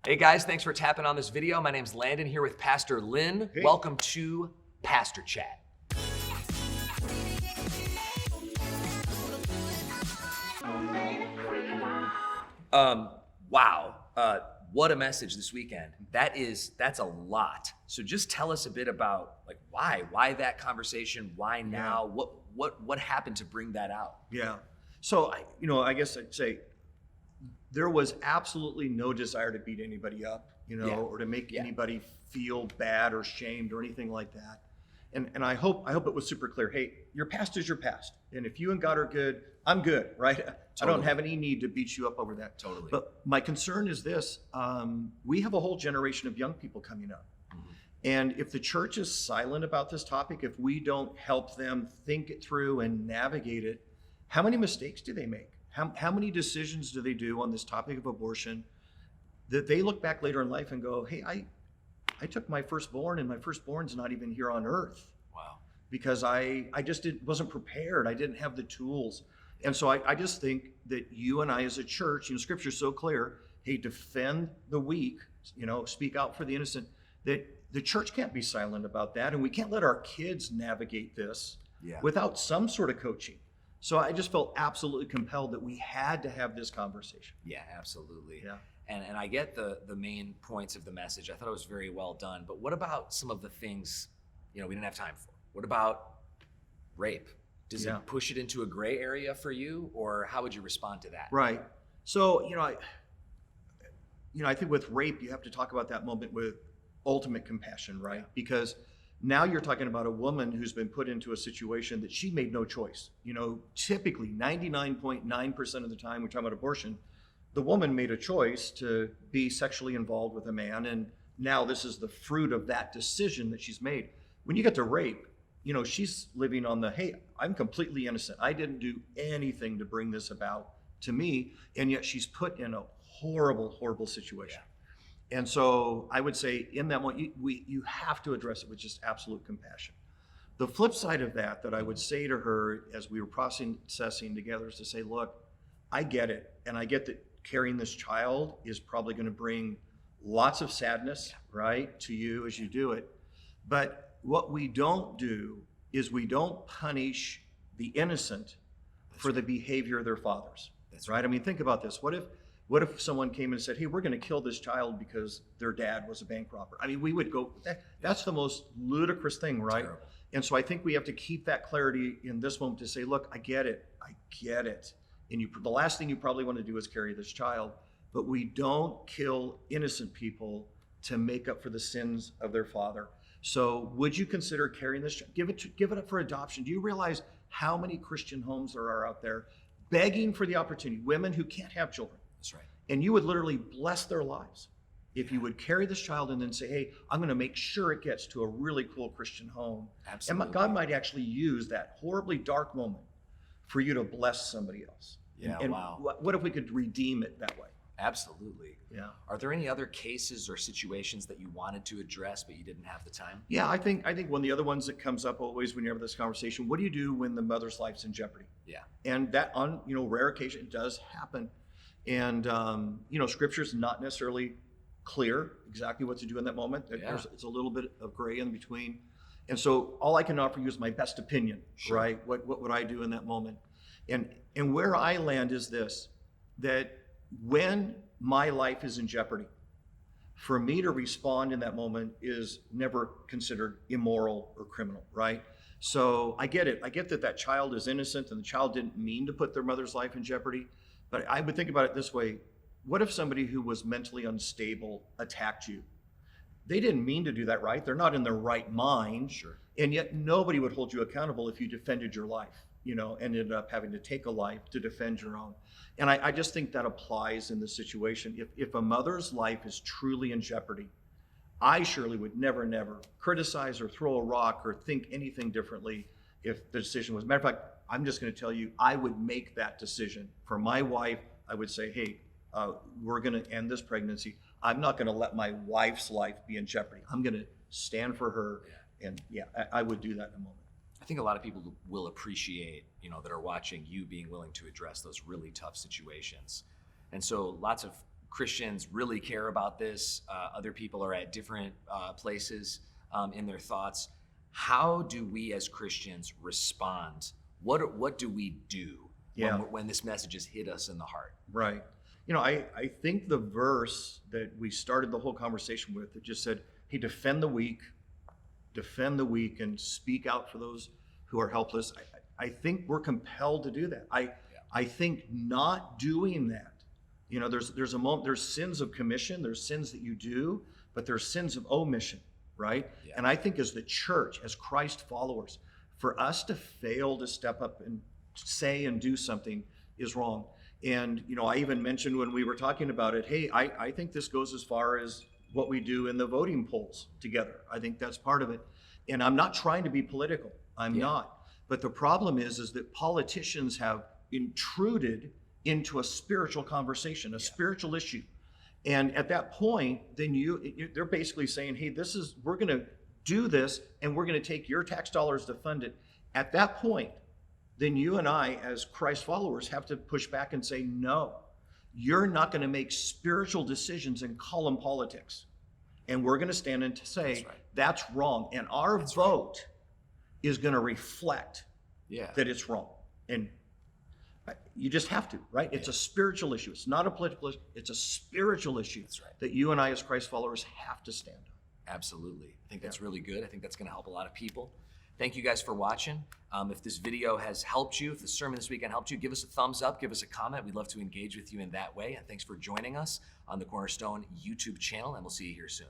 Hey guys, thanks for tapping on this video. My name's Landon here with Pastor Lynn. Hey. Welcome to Pastor Chat. Wow. What a message this weekend. That's a lot. So just tell us a bit about why that conversation, why now, what happened to bring that out? Yeah. So I guess I'd say there was absolutely no desire to beat anybody up, or to make anybody feel bad or shamed or anything like that. And I hope it was super clear. Hey, your past is your past, and if you and God are good, I'm good, right? Totally. I don't have any need to beat you up over that. Totally. But my concern is this: we have a whole generation of young people coming up. And if the church is silent about this topic, if we don't help them think it through and navigate it, how many mistakes do they make? How many decisions do they do on this topic of abortion that they look back later in life and go, hey, I took my firstborn and my firstborn's not even here on earth. Wow. Because I just wasn't prepared. I didn't have the tools. And so I just think that you and I as a church, Scripture's so clear, hey, defend the weak, speak out for the innocent, that the church can't be silent about that. And we can't let our kids navigate this without some sort of coaching. So I just felt absolutely compelled that we had to have this conversation. Yeah, absolutely. Yeah. And I get the main points of the message. I thought it was very well done. But what about some of the things, we didn't have time for? What about rape? Does it push it into a gray area for you, or how would you respond to that? Right. So, I think with rape, you have to talk about that moment with ultimate compassion, right? Yeah. Because now you're talking about a woman who's been put into a situation that she made no choice. Typically 99.9% of the time we're talking about abortion, the woman made a choice to be sexually involved with a man, and now this is the fruit of that decision that she's made. When you get to rape, she's living on the, hey, I'm completely innocent. I didn't do anything to bring this about to me, and yet she's put in a horrible, horrible situation. Yeah. And so I would say in that moment, you have to address it with just absolute compassion. The flip side of that I would say to her as we were processing together is to say, look, I get it. And I get that carrying this child is probably going to bring lots of sadness, right, to you as you do it. But what we don't do is we don't punish the innocent for the behavior of their fathers. That's right. I mean, think about this. What if someone came and said, hey, we're going to kill this child because their dad was a bank robber? I mean, we would go, that's the most ludicrous thing, right? Terrible. And so I think we have to keep that clarity in this moment to say, look, I get it. And the last thing you probably want to do is carry this child, but we don't kill innocent people to make up for the sins of their father. So would you consider carrying this child? Give it up for adoption. Do you realize how many Christian homes there are out there begging for the opportunity, women who can't have children? That's right. And you would literally bless their lives if you would carry this child and then say, hey, I'm going to make sure it gets to a really cool Christian home. Absolutely. And God might actually use that horribly dark moment for you to bless somebody else. Yeah, and wow. What if we could redeem it that way? Absolutely. Yeah. Are there any other cases or situations that you wanted to address but you didn't have the time? Yeah, I think one of the other ones that comes up always when you have this conversation, what do you do when the mother's life's in jeopardy? Yeah. And that on rare occasion it does happen. And Scripture's not necessarily clear exactly what to do in that moment. Yeah. It's a little bit of gray in between. And so all I can offer you is my best opinion, Sure. right? What would I do in that moment? And where I land is this, that when my life is in jeopardy, for me to respond in that moment is never considered immoral or criminal, right? So I get it. I get that child is innocent and the child didn't mean to put their mother's life in jeopardy. But I would think about it this way. What if somebody who was mentally unstable attacked you? They didn't mean to do that, right? They're not in their right mind. Sure. And yet nobody would hold you accountable if you defended your life, ended up having to take a life to defend your own. And I just think that applies in this situation. If a mother's life is truly in jeopardy, I surely would never criticize or throw a rock or think anything differently if the decision was. Matter of fact, I'm just going to tell you, I would make that decision. For my wife, I would say, hey, we're going to end this pregnancy. I'm not going to let my wife's life be in jeopardy. I'm going to stand for her. Yeah. And I would do that in a moment. I think a lot of people will appreciate, that are watching you being willing to address those really tough situations. And so lots of Christians really care about this. Other people are at different places in their thoughts. How do we as Christians respond? What do we do when this message has hit us in the heart? Right. I think the verse that we started the whole conversation with, it just said, hey, defend the weak, and speak out for those who are helpless. I think we're compelled to do that. I think not doing that, there's sins of commission, there's sins that you do, but there's sins of omission, right? Yeah. And I think as the church, as Christ followers, for us to fail to step up and say and do something is wrong. And, I even mentioned when we were talking about it, hey, I think this goes as far as what we do in the voting polls together. I think that's part of it. And I'm not trying to be political. I'm not. But the problem is that politicians have intruded into a spiritual conversation, a spiritual issue. And at that point, then they're basically saying, hey, we're going to do this, and we're going to take your tax dollars to fund it. At that point, then you and I, as Christ followers, have to push back and say, no, you're not going to make spiritual decisions and call them politics. And we're going to stand in to say, that's wrong. And our vote is going to reflect that it's wrong. And you just have to, right? It's a spiritual issue. It's not a political issue. It's a spiritual issue that you and I as Christ followers have to stand on. Absolutely. I think that's really good. I think that's going to help a lot of people. Thank you guys for watching. If this video has helped you, if the sermon this weekend helped you, give us a thumbs up, give us a comment. We'd love to engage with you in that way. And thanks for joining us on the Cornerstone YouTube channel, and we'll see you here soon.